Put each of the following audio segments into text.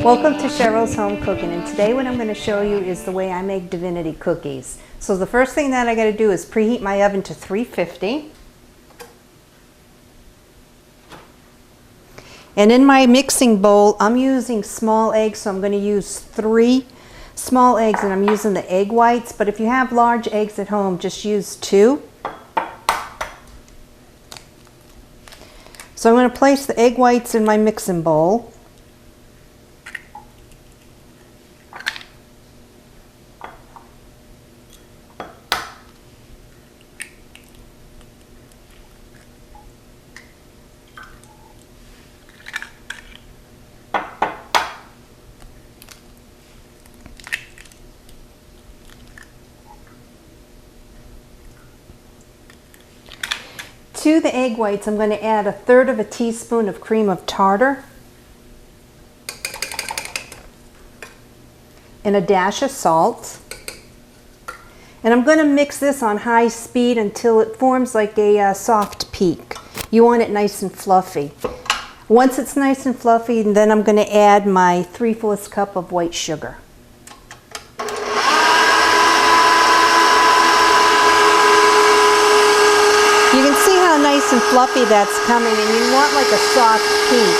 Welcome to Cheryl's Home Cooking, and today what I'm going to show you is the way I make Divinity cookies. So the first thing that I got to do is preheat my oven to 350. And in my mixing bowl, I'm using small eggs, so I'm going to use 3 small eggs, and I'm using the egg whites, but if you have large eggs at home, just use 2. So I'm going to place the egg whites in my mixing bowl. To the egg whites, I'm going to add 1/3 teaspoon of cream of tartar and a dash of salt. And I'm going to mix this on high speed until it forms like a soft peak. You want it nice and fluffy. Once it's nice and fluffy, then I'm going to add my 3/4 cup of white sugar. You can see how nice and fluffy that's coming, and you want like a soft peak.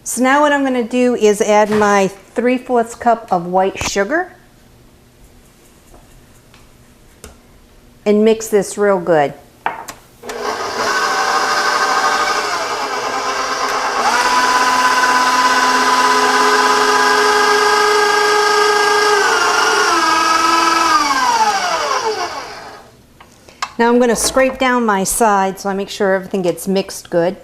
So now what I'm going to do is add my 3/4 cup of white sugar and mix this real good. Now I'm going to scrape down my sides so I make sure everything gets mixed good.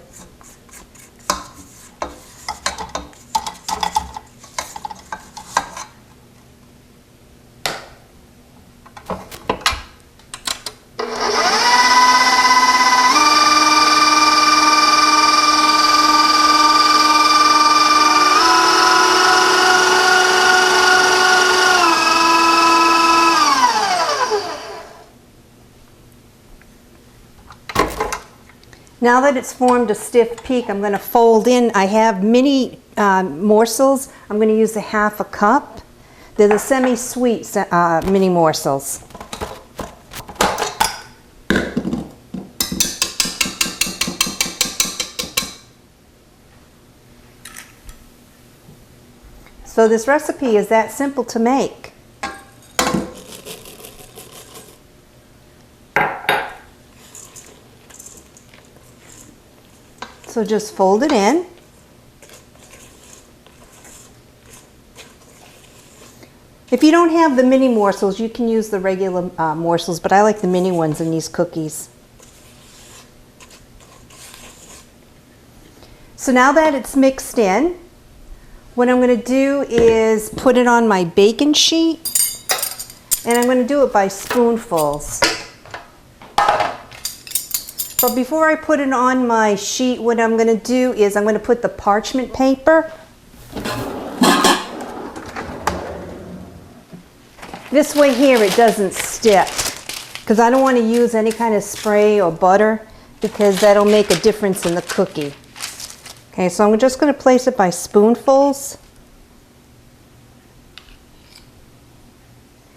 Now that it's formed a stiff peak, I'm going to fold in. I have mini morsels. I'm going to use 1/2 cup. They're the semi-sweet mini morsels. So this recipe is that simple to make. So just fold it in. If you don't have the mini morsels, you can use the regular morsels, but I like the mini ones in these cookies. So now that it's mixed in, what I'm going to do is put it on my baking sheet, and I'm going to do it by spoonfuls. But before I put it on my sheet, what I'm going to do is I'm going to put the parchment paper. This way here it doesn't stick, because I don't want to use any kind of spray or butter, because that'll make a difference in the cookie. Okay, so I'm just going to place it by spoonfuls.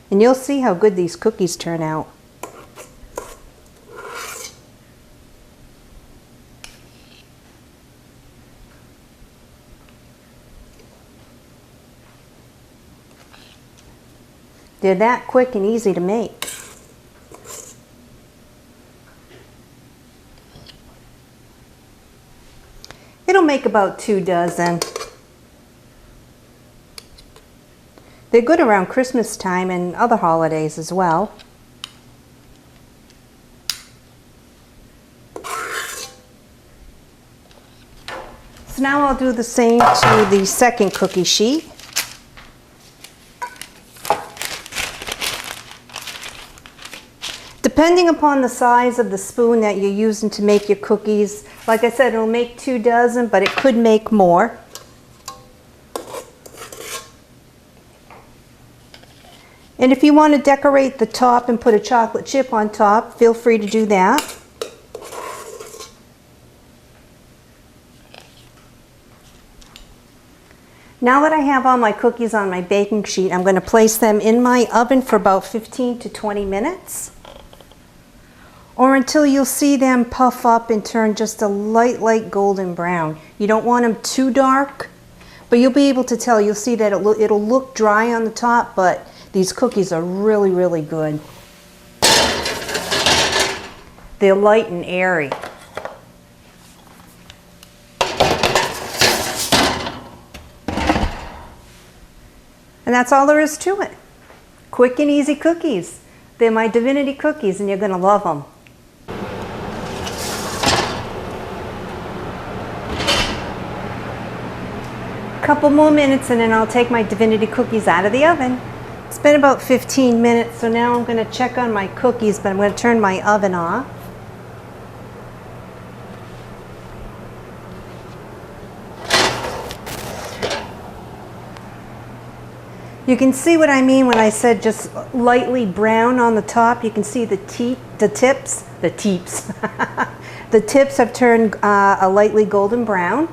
And you'll see how good these cookies turn out. They're that quick and easy to make. It'll make about 2 dozen. They're good around Christmas time and other holidays as well. So now I'll do the same to the second cookie sheet. Depending upon the size of the spoon that you're using to make your cookies, like I said, it'll make 2 dozen, but it could make more. And if you want to decorate the top and put a chocolate chip on top, feel free to do that. Now that I have all my cookies on my baking sheet, I'm going to place them in my oven for about 15 to 20 minutes. Or until you'll see them puff up and turn just a light golden brown. You don't want them too dark, but you'll be able to tell. You'll see that it'll look dry on the top, but these cookies are really good. They're light and airy. And that's all there is to it. Quick and easy cookies. They're my Divinity cookies, and you're going to love them. A couple more minutes and then I'll take my Divinity cookies out of the oven. It's been about 15 minutes, so now I'm going to check on my cookies, but I'm going to turn my oven off. You can see what I mean when I said just lightly brown on the top. You can see the tips. The tips have turned a lightly golden brown.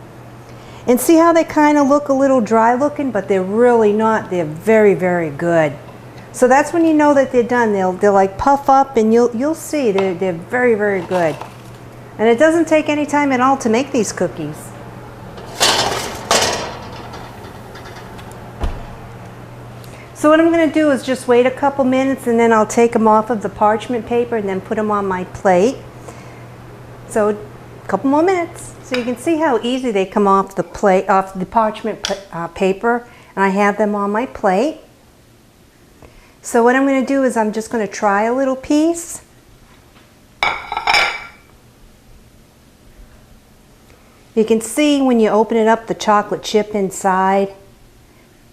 And see how they kind of look a little dry looking, but they're really not. They're very good. So that's when you know that they're done. They'll like puff up, and you'll see they're very good. And it doesn't take any time at all to make these cookies. So what I'm going to do is just wait a couple minutes, and then I'll take them off of the parchment paper and then put them on my plate. So a couple more minutes. So you can see how easy they come off the plate, off the parchment paper, and I have them on my plate. So what I'm going to do is I'm just going to try a little piece. You can see when you open it up the chocolate chip inside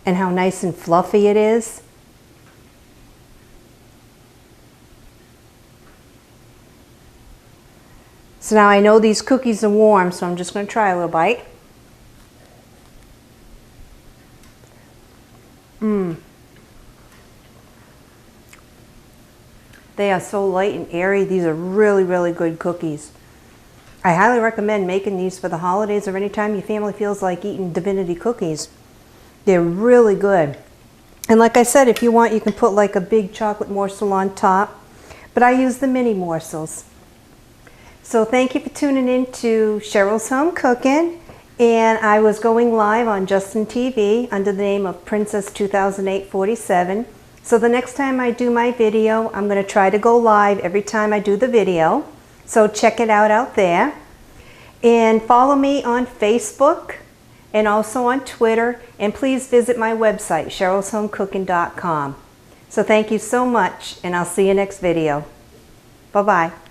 and how nice and fluffy it is. So now I know these cookies are warm, so I'm just going to try a little bite. They are so light and airy. These are really good cookies. I highly recommend making these for the holidays or anytime your family feels like eating Divinity cookies. They're really good. And like I said, if you want, you can put like a big chocolate morsel on top. But I use the mini morsels. So thank you for tuning in to Cheryl's Home Cooking. And I was going live on Justin TV under the name of Princess 2008-47. So the next time I do my video, I'm going to try to go live every time I do the video. So check it out there. And follow me on Facebook and also on Twitter. And please visit my website, CherylsHomeCooking.com. So thank you so much, and I'll see you next video. Bye-bye.